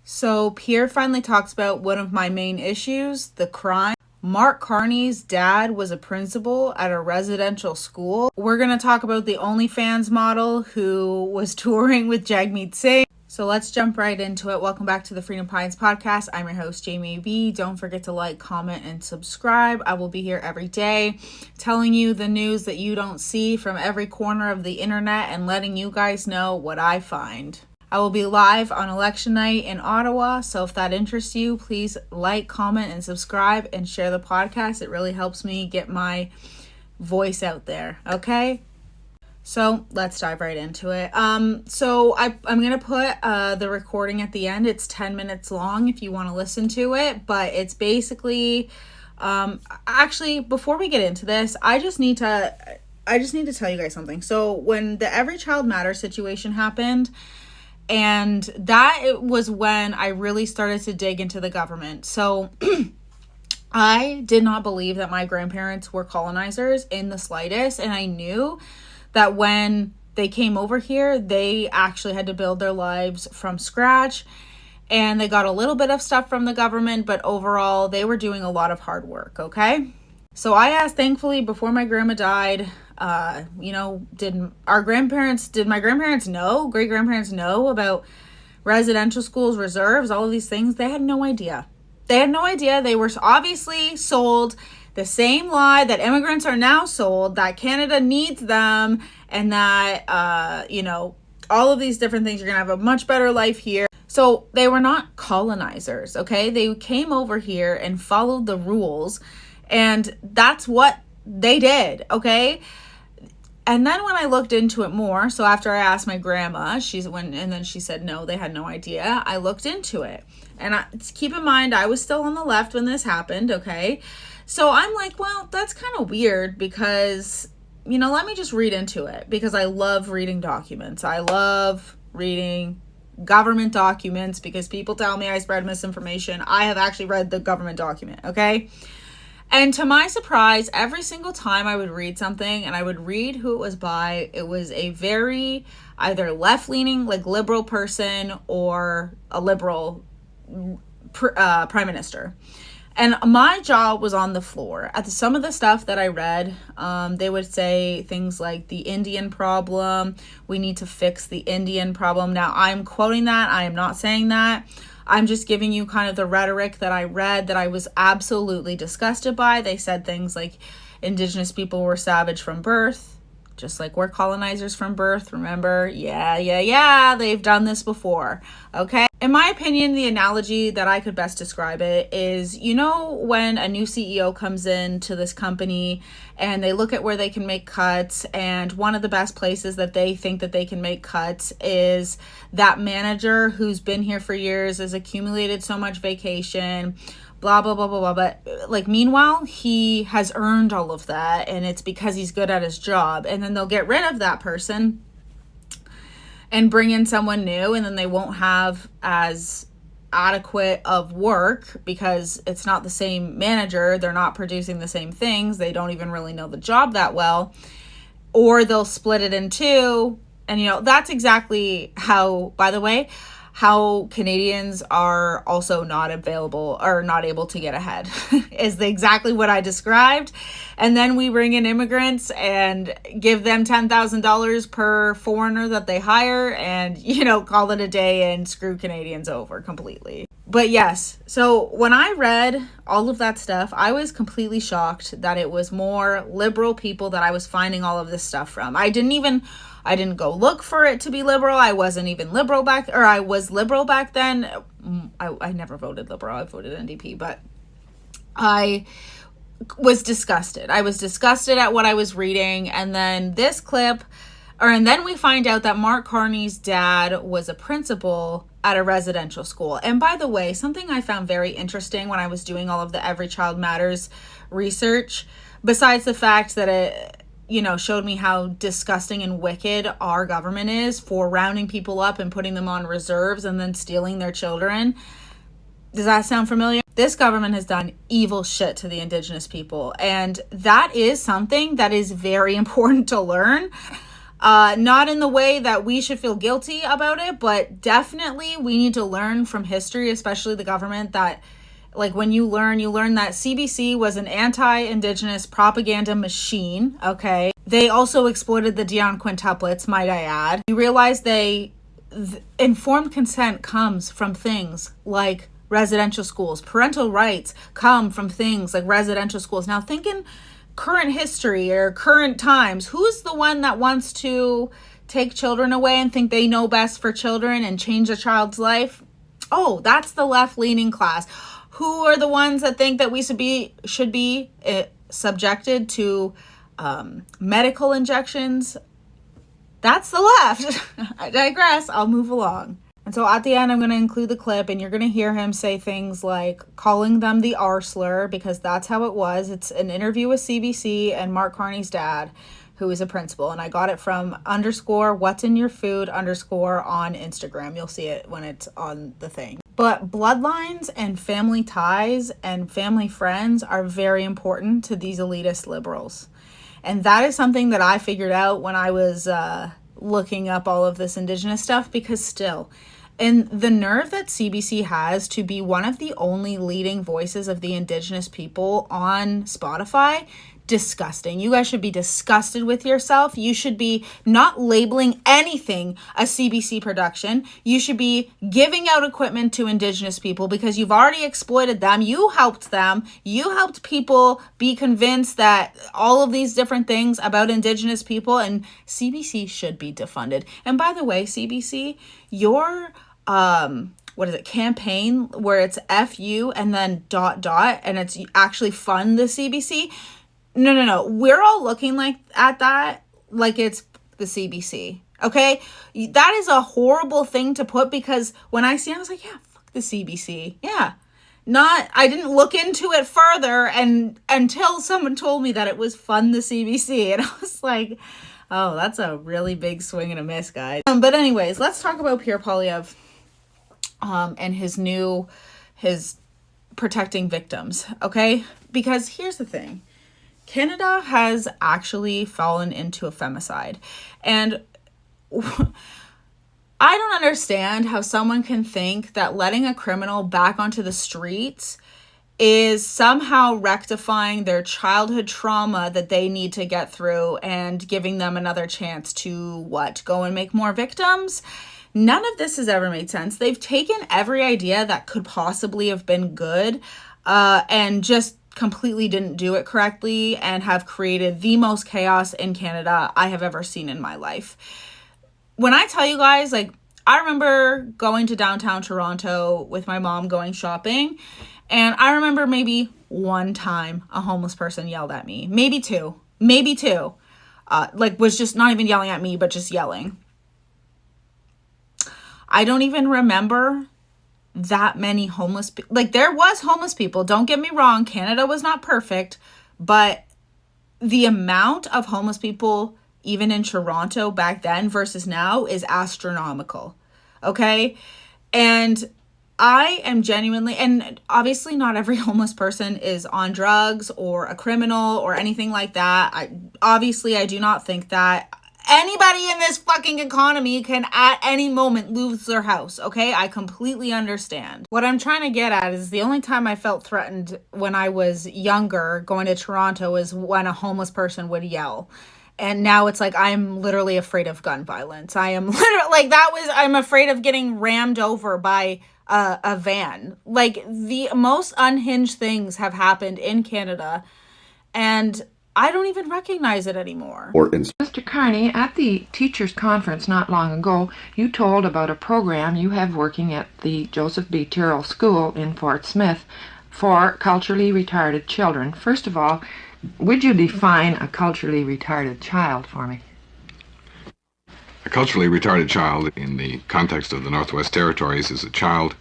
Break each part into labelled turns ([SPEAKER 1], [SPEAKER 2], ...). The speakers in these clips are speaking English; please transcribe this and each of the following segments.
[SPEAKER 1] So Pierre finally talks about one of my main issues, the crime. Mark Carney's dad was a principal at a residential school. We're going to talk about the OnlyFans model who was touring with Jagmeet Signh. So let's jump right into it. Welcome back to the Freedom Pines podcast. I'm your host, Jamie B. Don't forget to like, comment, and subscribe. I will be here every day telling you the news that you don't see from every corner of the internet and letting you guys know what I find. I will be live on election night in Ottawa, so if that interests you, please like, comment, and subscribe and share the podcast. It really helps me get my voice out there, okay? So let's dive right into it. I'm going to put the recording at the end. It's 10 minutes long if you want to listen to it, but it's basically, actually, before we get into this, I just need to tell you guys something. So when the Every Child Matters situation happened, and that it was when I really started to dig into the government. So I did not believe that my grandparents were colonizers in the slightest. And I knew that when they came over here, they actually had to build their lives from scratch. And they got a little bit of stuff from the government, but overall, they were doing a lot of hard work, okay? So I asked, thankfully, before my grandma died, did my grandparents know, great-grandparents know about residential schools, reserves, all of these things? They had no idea. They were obviously sold the same lie that immigrants are now sold, that Canada needs them, and that, all of these different things, you're going to have a much better life here. So they were not colonizers, okay? They came over here and followed the rules, and that's what they did, okay? And then when I looked into it more, so after I asked my grandma, and then she said no, they had no idea. I looked into it, and keep in mind I was still on the left when this happened, okay? So I'm like, well, that's kind of weird because, let me just read into it, because I love reading documents. I love reading government documents because people tell me I spread misinformation. I have actually read the government document, okay? And to my surprise, every single time I would read something and I would read who it was by, it was a very either left-leaning, like liberal person, or a liberal prime minister. And my jaw was on the floor. At some of the stuff that I read, they would say things like the Indian problem, we need to fix the Indian problem. Now, I'm quoting that. I am not saying that. I'm just giving you kind of the rhetoric that I read that I was absolutely disgusted by. They said things like Indigenous people were savage from birth, just like we're colonizers from birth. Remember? Yeah. They've done this before. Okay. In my opinion, the analogy that I could best describe it is, when a new CEO comes into this company and they look at where they can make cuts, and one of the best places that they think that they can make cuts is that manager who's been here for years, has accumulated so much vacation, blah, blah, blah, blah, blah. But meanwhile, he has earned all of that, and it's because he's good at his job. And then they'll get rid of that person and bring in someone new, and then they won't have as adequate of work because it's not the same manager. They're not producing the same things. They don't even really know the job that well. Or they'll split it in two. And, that's exactly how, by the way, how Canadians are also not available or not able to get ahead is exactly what I described. And then we bring in immigrants and give them $10,000 per foreigner that they hire and, call it a day and screw Canadians over completely. But yes, so when I read all of that stuff, I was completely shocked that it was more liberal people that I was finding all of this stuff from. I didn't go look for it to be liberal. I wasn't even liberal I was liberal back then. I never voted liberal. I voted NDP, but I was disgusted. I was disgusted at what I was reading. And then and then we find out that Mark Carney's dad was a principal at a residential school. And by the way, something I found very interesting when I was doing all of the Every Child Matters research, besides the fact that it showed me how disgusting and wicked our government is for rounding people up and putting them on reserves and then stealing their children. Does that sound familiar? This government has done evil shit to the Indigenous people, and that is something that is very important to learn. Not in the way that we should feel guilty about it, but definitely we need to learn from history, especially the government, that like when you learn that CBC was an anti-Indigenous propaganda machine, okay? They also exploited the Dion quintuplets, might I add. You realize informed consent comes from things like residential schools. Parental rights come from things like residential schools. Now think in current history or current times, who's the one that wants to take children away and think they know best for children and change a child's life? Oh, that's the left-leaning class. Who are the ones that think that we should be subjected to medical injections? That's the left. I digress. I'll move along. And so at the end, I'm going to include the clip, and you're going to hear him say things like calling them the R slur, because that's how it was. It's an interview with CBC and Mark Carney's dad, who is a principal. And I got it from _what'sinyourfood_ on Instagram. You'll see it when it's on the thing. But bloodlines and family ties and family friends are very important to these elitist liberals. And that is something that I figured out when I was looking up all of this Indigenous stuff, because still, and the nerve that CBC has to be one of the only leading voices of the Indigenous people on Spotify, disgusting. You guys should be disgusted with yourself. You should be not labeling anything a CBC production. You should be giving out equipment to Indigenous people because you've already exploited them. You helped them. You helped people be convinced that all of these different things about Indigenous people, and CBC should be defunded. And by the way, CBC, your what is it, campaign where it's FU and then ... and it's actually fund the CBC. No. We're all looking at that like it's the CBC. Okay? That is a horrible thing to put, because when I see it, I was like, yeah, fuck the CBC. Yeah. I didn't look into it further until someone told me that it was fund the CBC. And I was like, oh, that's a really big swing and a miss, guys. But anyways, let's talk about Pierre Poilievre and his protecting victims. Okay? Because here's the thing. Canada has actually fallen into a femicide. And I don't understand how someone can think that letting a criminal back onto the streets is somehow rectifying their childhood trauma that they need to get through and giving them another chance to, go and make more victims? None of this has ever made sense. They've taken every idea that could possibly have been good and just completely didn't do it correctly and have created the most chaos in Canada I have ever seen in my life. When I tell you guys, I remember going to downtown Toronto with my mom going shopping, and I remember maybe one time a homeless person yelled at me. Maybe two. Was just not even yelling at me, but just yelling. I don't even remember that many homeless people. There was homeless people, don't get me wrong, Canada was not perfect, but the amount of homeless people even in Toronto back then versus now is astronomical. Okay? And I am genuinely, and obviously not every homeless person is on drugs or a criminal or anything like that. I do not think that anybody in this fucking economy can at any moment lose their house, okay? I completely understand. What I'm trying to get at is the only time I felt threatened when I was younger going to Toronto is when a homeless person would yell. And now it's I'm literally afraid of gun violence. I am literally, I'm afraid of getting rammed over by a van. The most unhinged things have happened in Canada, and I don't even recognize it anymore.
[SPEAKER 2] Mr. Carney, at the teachers' conference not long ago, you told about a program you have working at the Joseph B. Tyrrell School in Fort Smith for culturally retarded children. First of all, would you define a culturally retarded child for me?
[SPEAKER 3] A culturally retarded child in the context of the Northwest Territories is a child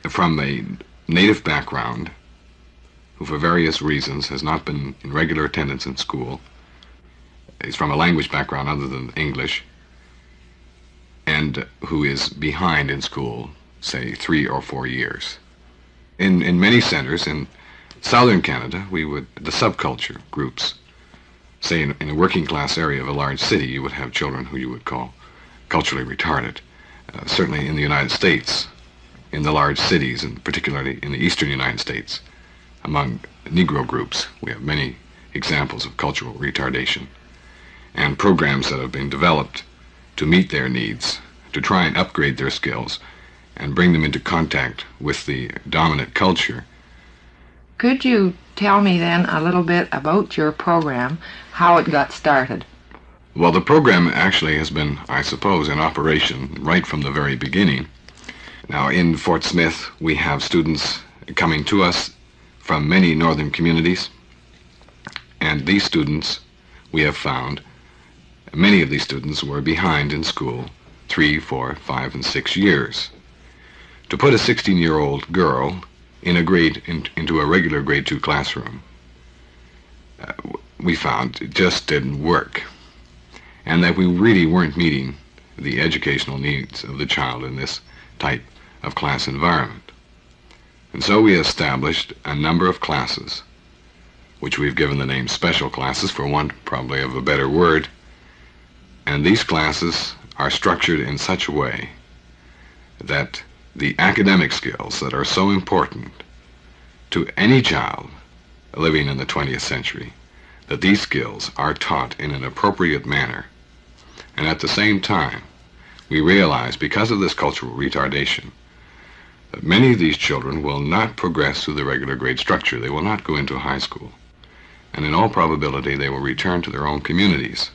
[SPEAKER 3] from a native background who for various reasons has not been in regular attendance in school. He's from a language background other than English, and who is behind in school, say 3 or 4 years. In many centers in southern Canada, the subculture groups say in a working class area of a large city, you would have children who you would call culturally retarded. Certainly in the United States, in the large cities, and particularly in the eastern United States, among Negro groups, we have many examples of cultural retardation, and programs that have been developed to meet their needs, to try and upgrade their skills and bring them into contact with the dominant culture.
[SPEAKER 2] Could you tell me then a little bit about your program, how it got started?
[SPEAKER 3] Well, the program actually has been, I suppose, in operation right from the very beginning. Now, in Fort Smith, we have students coming to us from many northern communities, and these students, we have found, many of these students were behind in school 3, 4, 5, and 6 years. To put a 16-year-old girl in into a regular grade 2 classroom, we found it just didn't work, and that we really weren't meeting the educational needs of the child in this type of class environment. And so we established a number of classes, which we've given the name special classes, for want probably of a better word. And these classes are structured in such a way that the academic skills that are so important to any child living in the 20th century, that these skills are taught in an appropriate manner. And at the same time, we realize, because of this cultural retardation, that many of these children will not progress through the regular grade structure. They will not go into high school. And in all probability, they will return to their own communities,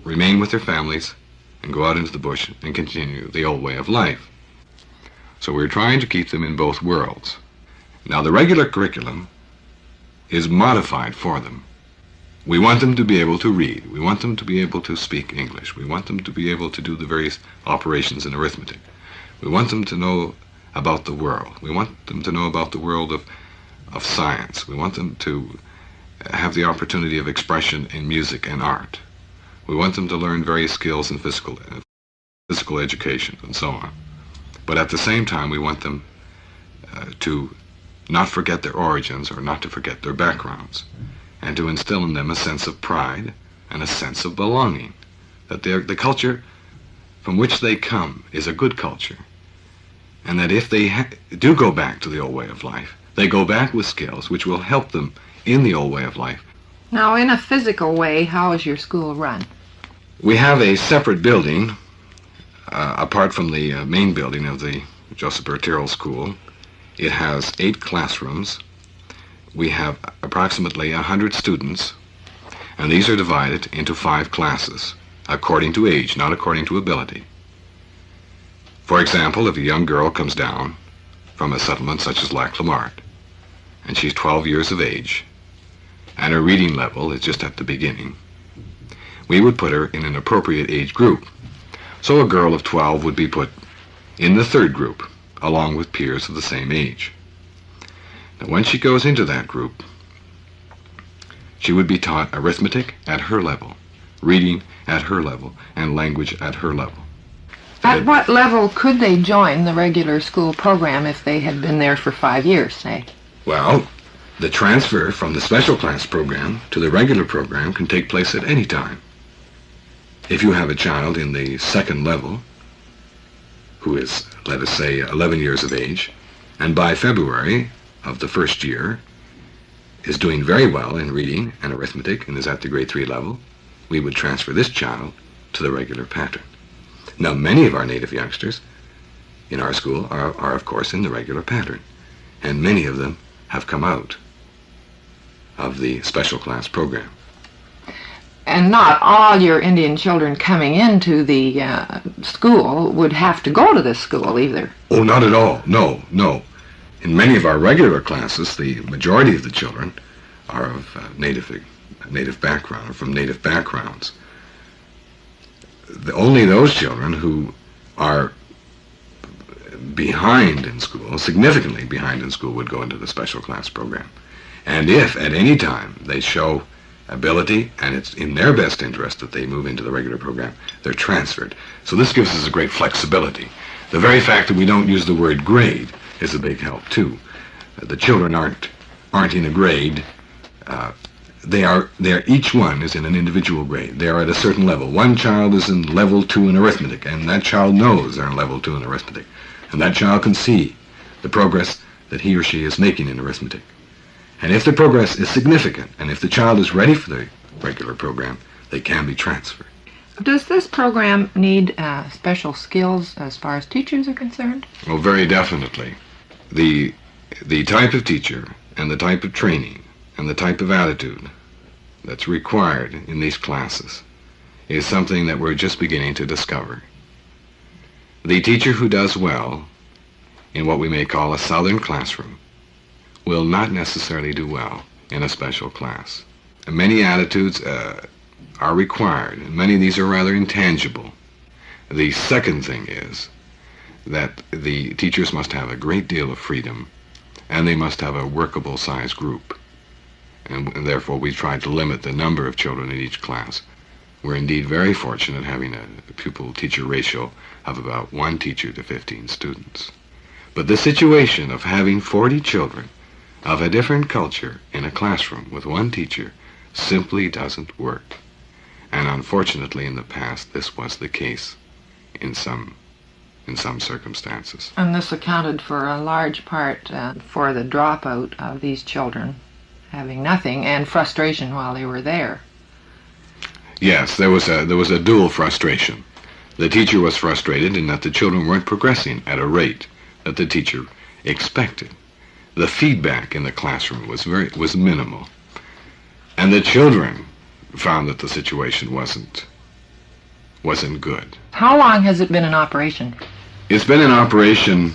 [SPEAKER 3] remain with their families, and go out into the bush and continue the old way of life. So we're trying to keep them in both worlds. Now, the regular curriculum is modified for them. We want them to be able to read. We want them to be able to speak English. We want them to be able to do the various operations in arithmetic. We want them to know about the world. We want them to know about the world of science. We want them to have the opportunity of expression in music and art. We want them to learn various skills in physical education and so on. But at the same time, we want them to not forget their origins or not to forget their backgrounds, and to instill in them a sense of pride and a sense of belonging, that the culture from which they come is a good culture, and that if they do go back to the old way of life, they go back with skills which will help them in the old way of life.
[SPEAKER 2] Now, in a physical way, how is your school run?
[SPEAKER 3] We have a separate building, apart from the main building of the Joseph Berterel School. It has 8 classrooms. We have approximately 100 students, and these are divided into 5 classes, according to age, not according to ability. For example, if a young girl comes down from a settlement such as Lac Lamart, and she's 12 years of age, and her reading level is just at the beginning, we would put her in an appropriate age group. So a girl of 12 would be put in the 3rd group, along with peers of the same age. Now, when she goes into that group, she would be taught arithmetic at her level, reading at her level, and language at her level.
[SPEAKER 2] At what level could they join the regular school program if they had been there for 5 years, say?
[SPEAKER 3] Well, the transfer from the special class program to the regular program can take place at any time. If you have a child in the 2nd level who is, let us say, 11 years of age, and by February of the 1st year is doing very well in reading and arithmetic and is at the grade 3 level, we would transfer this child to the regular pattern. Now, many of our native youngsters in our school are of course in the regular pattern, and many of them have come out of the special class program.
[SPEAKER 2] And not all your Indian children coming into the school would have to go to this school either.
[SPEAKER 3] Oh, not at all. No, no. In many of our regular classes, the majority of the children are of native background, or from native backgrounds. Only those children who are behind in school, significantly behind in school, would go into the special class program. And if at any time they show ability, and it's in their best interest that they move into the regular program, they're transferred. So this gives us a great flexibility. The very fact that we don't use the word grade is a big help too. The children aren't in a grade each one is in an individual grade. They are at a certain level. One child is in level 2 in arithmetic, and that child knows they're in level 2 in arithmetic. And that child can see the progress that he or she is making in arithmetic. And if the progress is significant, and if the child is ready for the regular program, they can be transferred.
[SPEAKER 2] Does this program need special skills as far as teachers are concerned?
[SPEAKER 3] Oh, very definitely. The type of teacher and the type of training and the type of attitude that's required in these classes is something that we're just beginning to discover. The teacher who does well in what we may call a southern classroom will not necessarily do well in a special class. And many attitudes are required, and many of these are rather intangible. The second thing is that the teachers must have a great deal of freedom, and they must have a workable size group. And therefore we try to limit the number of children in each class. We're indeed very fortunate having a pupil-teacher ratio of about 1 teacher to 15 students. But the situation of having 40 children of a different culture in a classroom with 1 teacher simply doesn't work. And unfortunately in the past this was the case in some circumstances.
[SPEAKER 2] And this accounted for a large part for the dropout of these children having nothing and frustration while they were there.
[SPEAKER 3] Yes, there was a dual frustration. The teacher was frustrated in that the children weren't progressing at a rate that the teacher expected. The feedback in the classroom was minimal. And the children found that the situation wasn't good.
[SPEAKER 2] How long has it been in operation?
[SPEAKER 3] It's been in operation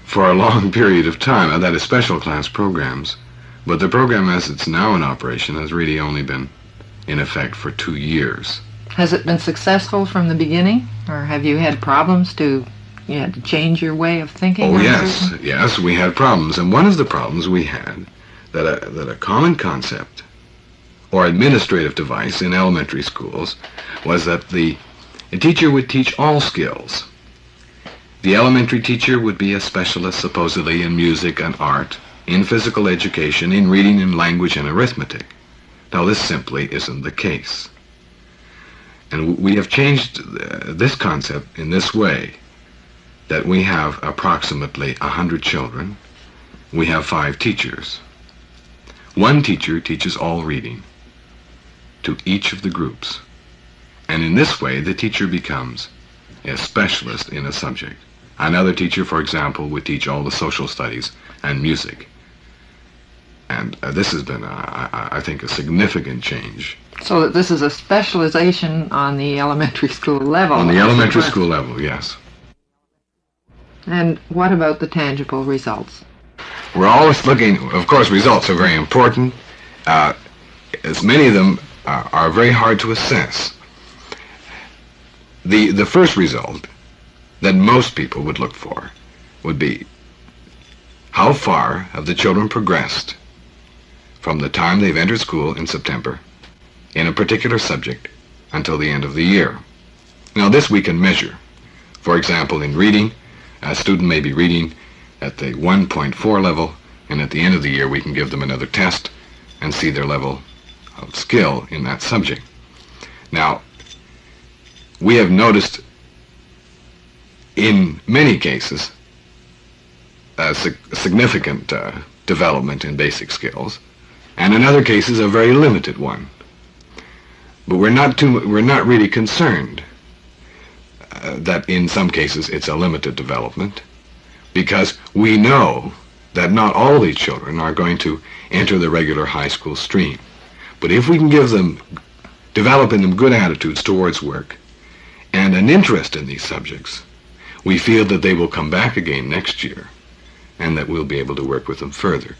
[SPEAKER 3] for a long period of time, and that is special class programs. But the program as it's now in operation has really only been in effect for 2 years.
[SPEAKER 2] Has it been successful from the beginning, or have you had problems you had to change your way of thinking?
[SPEAKER 3] Oh, yes, we had problems. And one of the problems we had, that a common concept or administrative device in elementary schools was that a teacher would teach all skills. The elementary teacher would be a specialist supposedly in music and art, in physical education, in reading and language and arithmetic. Now this simply isn't the case. And we have changed this concept in this way, that we have approximately 100 children. We have 5 teachers. 1 teacher teaches all reading to each of the groups. And in this way, the teacher becomes a specialist in a subject. Another teacher, for example, would teach all the social studies and music. And this has been, I think, a significant change.
[SPEAKER 2] So that this is a specialization on the elementary school level.
[SPEAKER 3] On the elementary school level, yes.
[SPEAKER 2] And what about the tangible results?
[SPEAKER 3] We're always looking, of course, results are very important. As many of them are very hard to assess. The first result that most people would look for would be how far have the children progressed from the time they've entered school in September in a particular subject until the end of the year. Now this we can measure. For example, in reading, a student may be reading at the 1.4 level, and at the end of the year we can give them another test and see their level of skill in that subject. Now, we have noticed in many cases a significant development in basic skills, and in other cases a very limited one. But we're not really concerned that in some cases it's a limited development, because we know that not all these children are going to enter the regular high school stream. But if we can develop in them good attitudes towards work and an interest in these subjects, we feel that they will come back again next year and that we'll be able to work with them further.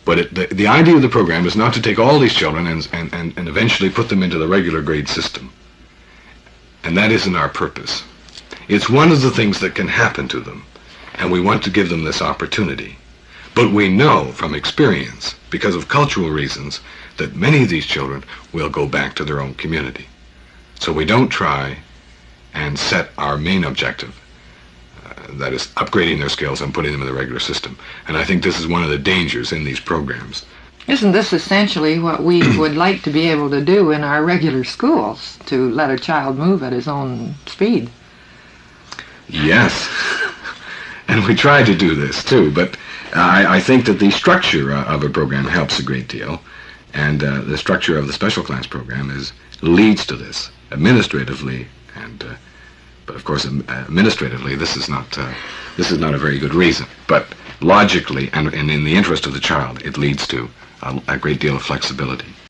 [SPEAKER 3] But the idea of the program is not to take all these children and eventually put them into the regular grade system. And that isn't our purpose. It's one of the things that can happen to them, and we want to give them this opportunity. But we know from experience, because of cultural reasons, that many of these children will go back to their own community. So we don't try and set our main objective, that is upgrading their skills and putting them in the regular system. And I think this is one of the dangers in these programs.
[SPEAKER 2] Isn't this essentially what we would like to be able to do in our regular schools, to let a child move at his own speed?
[SPEAKER 3] Yes, and we try to do this too, but I think that the structure of a program helps a great deal, and the structure of the special class program leads to this administratively, and but of course administratively this is not a very good reason, but logically and in the interest of the child it leads to a great deal of flexibility.